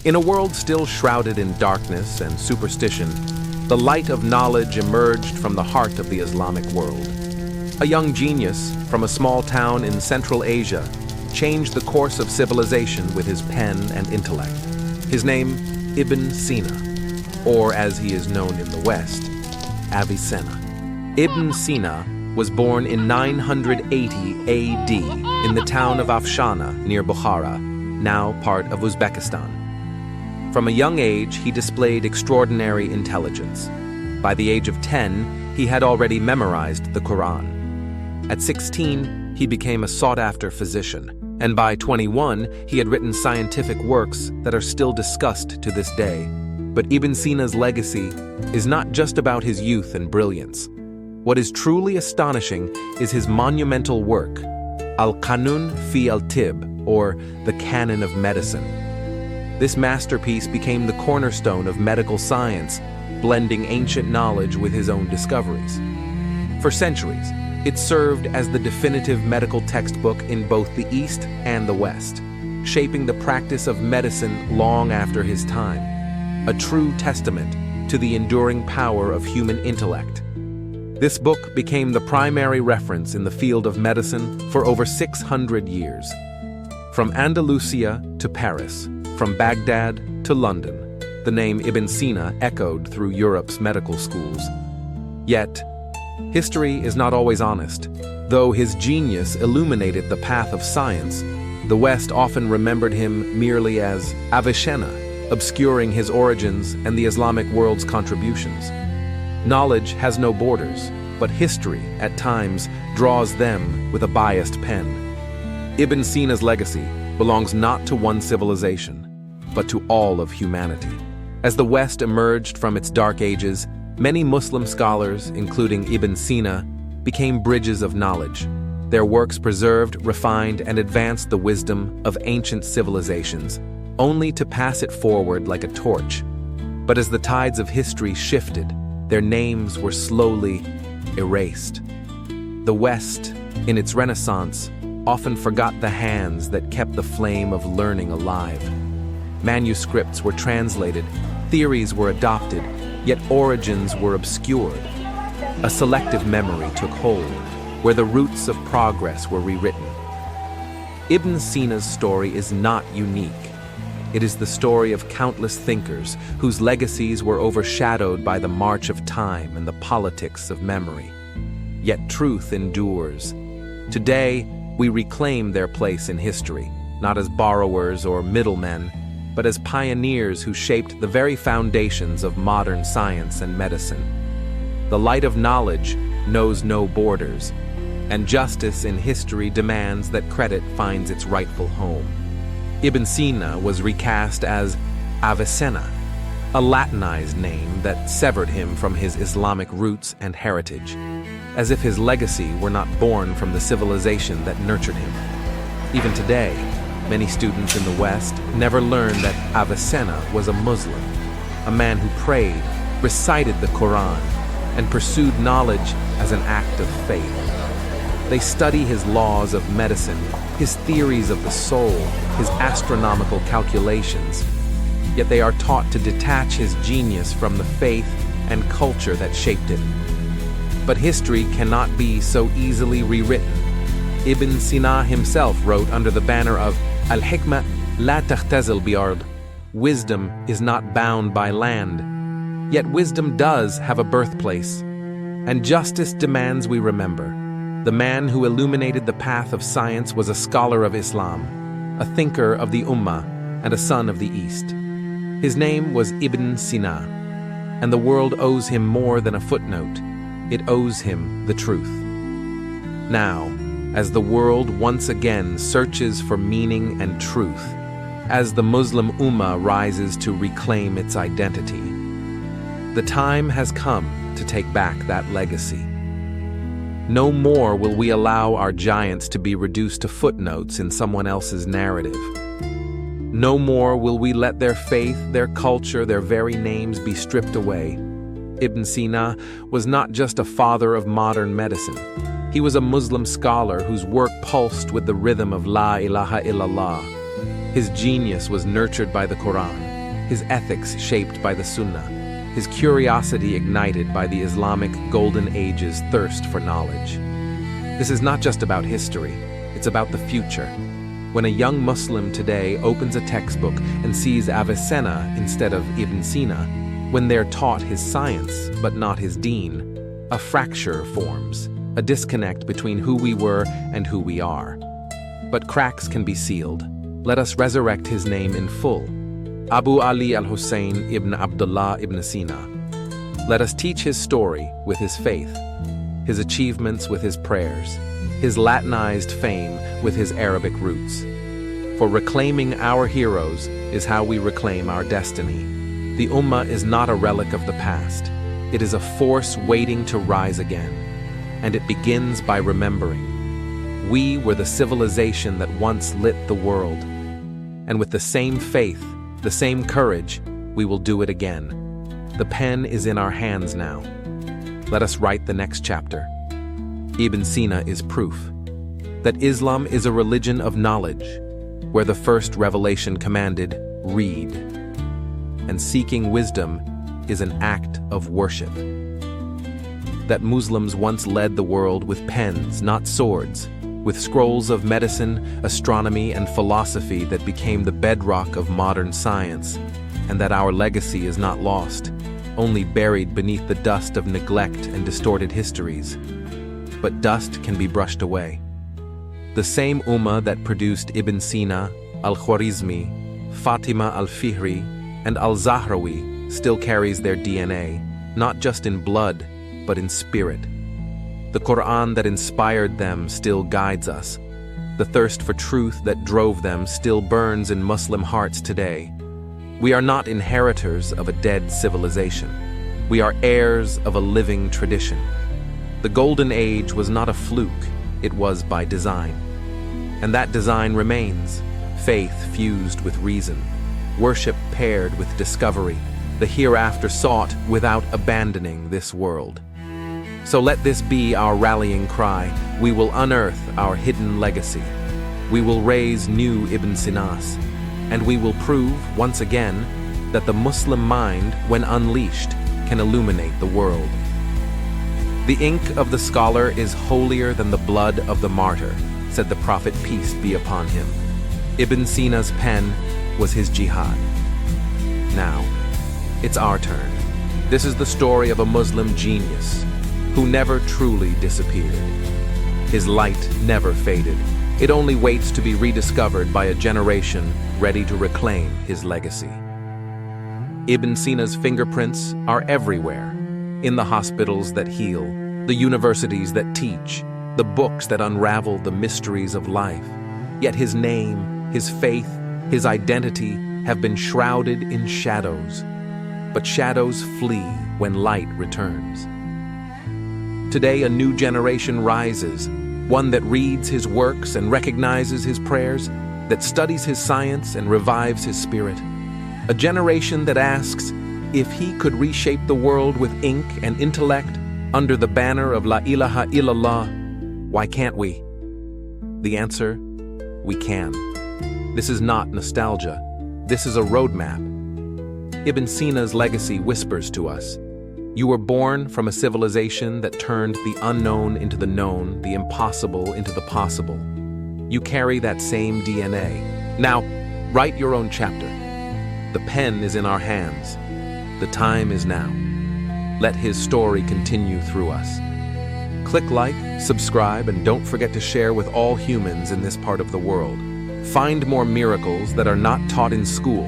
In a world still shrouded in darkness and superstition, the light of knowledge emerged from the heart of the Islamic world. A young genius from a small town in Central Asia changed the course of civilization with his pen and intellect. His name, Ibn Sina, or as he is known in the West, Avicenna. Ibn Sina was born in 980 AD in the town of Afshana near Bukhara, now part of Uzbekistan. From a young age, he displayed extraordinary intelligence. By the age of 10, he had already memorized the Quran. At 16, he became a sought-after physician, and by 21, he had written scientific works that are still discussed to this day. But Ibn Sina's legacy is not just about his youth and brilliance. What is truly astonishing is his monumental work, Al-Qanun fi al-Tib, or the Canon of Medicine. This masterpiece became the cornerstone of medical science, blending ancient knowledge with his own discoveries. For centuries, it served as the definitive medical textbook in both the East and the West, shaping the practice of medicine long after his time, a true testament to the enduring power of human intellect. This book became the primary reference in the field of medicine for over 600 years. From Andalusia to Paris, from Baghdad to London, the name Ibn Sina echoed through Europe's medical schools. Yet, history is not always honest. Though his genius illuminated the path of science, the West often remembered him merely as Avicenna, obscuring his origins and the Islamic world's contributions. Knowledge has no borders, but history, at times, draws them with a biased pen. Ibn Sina's legacy belongs not to one civilization, but to all of humanity. As the West emerged from its dark ages, many Muslim scholars, including Ibn Sina, became bridges of knowledge. Their works preserved, refined, and advanced the wisdom of ancient civilizations, only to pass it forward like a torch. But as the tides of history shifted, their names were slowly erased. The West, in its Renaissance, often forgot the hands that kept the flame of learning alive. Manuscripts were translated, theories were adopted, yet origins were obscured. A selective memory took hold, where the roots of progress were rewritten. Ibn Sina's story is not unique. It is the story of countless thinkers whose legacies were overshadowed by the march of time and the politics of memory. Yet truth endures. Today, we reclaim their place in history, not as borrowers or middlemen, but as pioneers who shaped the very foundations of modern science and medicine. The light of knowledge knows no borders, and justice in history demands that credit finds its rightful home. Ibn Sina was recast as Avicenna, a Latinized name that severed him from his Islamic roots and heritage, as if his legacy were not born from the civilization that nurtured him. Even today, many students in the West never learned that Avicenna was a Muslim, a man who prayed, recited the Quran, and pursued knowledge as an act of faith. They study his laws of medicine, his theories of the soul, his astronomical calculations, yet they are taught to detach his genius from the faith and culture that shaped it. But history cannot be so easily rewritten. Ibn Sina himself wrote under the banner of Al-Hikmah la tahtazil bi'ard. Wisdom is not bound by land. Yet wisdom does have a birthplace, and justice demands we remember. The man who illuminated the path of science was a scholar of Islam, a thinker of the Ummah, and a son of the East. His name was Ibn Sina, and the world owes him more than a footnote. It owes him the truth. Now, as the world once again searches for meaning and truth, as the Muslim Ummah rises to reclaim its identity, the time has come to take back that legacy. No more will we allow our giants to be reduced to footnotes in someone else's narrative. No more will we let their faith, their culture, their very names be stripped away. Ibn Sina was not just a father of modern medicine. He was a Muslim scholar whose work pulsed with the rhythm of La ilaha illallah. His genius was nurtured by the Quran, his ethics shaped by the Sunnah, his curiosity ignited by the Islamic Golden Age's thirst for knowledge. This is not just about history, it's about the future. When a young Muslim today opens a textbook and sees Avicenna instead of Ibn Sina, when they're taught his science but not his deen, a fracture forms, a disconnect between who we were and who we are. But cracks can be sealed. Let us resurrect his name in full. Abu Ali al-Hussein ibn Abdullah ibn Sina. Let us teach his story with his faith, his achievements with his prayers, his Latinized fame with his Arabic roots. For reclaiming our heroes is how we reclaim our destiny. The Ummah is not a relic of the past. It is a force waiting to rise again. And it begins by remembering. We were the civilization that once lit the world. And with the same faith, the same courage, we will do it again. The pen is in our hands now. Let us write the next chapter. Ibn Sina is proof that Islam is a religion of knowledge, where the first revelation commanded, read. And seeking wisdom is an act of worship. That Muslims once led the world with pens, not swords, with scrolls of medicine, astronomy, and philosophy that became the bedrock of modern science, and that our legacy is not lost, only buried beneath the dust of neglect and distorted histories. But dust can be brushed away. The same Ummah that produced Ibn Sina, al-Khwarizmi, Fatima al-Fihri, and al-Zahrawi still carries their DNA, not just in blood, but in spirit. The Quran that inspired them still guides us. The thirst for truth that drove them still burns in Muslim hearts today. We are not inheritors of a dead civilization. We are heirs of a living tradition. The Golden Age was not a fluke, it was by design. And that design remains, faith fused with reason, worship paired with discovery, the hereafter sought without abandoning this world. So let this be our rallying cry. We will unearth our hidden legacy. We will raise new Ibn Sinas, and we will prove, once again, that the Muslim mind, when unleashed, can illuminate the world. The ink of the scholar is holier than the blood of the martyr, said the Prophet, peace be upon him. Ibn Sina's pen was his jihad. Now, it's our turn. This is the story of a Muslim genius who never truly disappeared. His light never faded. It only waits to be rediscovered by a generation ready to reclaim his legacy. Ibn Sina's fingerprints are everywhere, in the hospitals that heal, the universities that teach, the books that unravel the mysteries of life. Yet his name, his faith, his identity have been shrouded in shadows. But shadows flee when light returns. Today, a new generation rises, one that reads his works and recognizes his prayers, that studies his science and revives his spirit. A generation that asks, if he could reshape the world with ink and intellect under the banner of La ilaha illallah, why can't we? The answer, we can. This is not nostalgia. This is a roadmap. Ibn Sina's legacy whispers to us, you were born from a civilization that turned the unknown into the known, the impossible into the possible. You carry that same DNA. Now, write your own chapter. The pen is in our hands. The time is now. Let his story continue through us. Click like, subscribe, and don't forget to share with all humans in this part of the world. Find more miracles that are not taught in school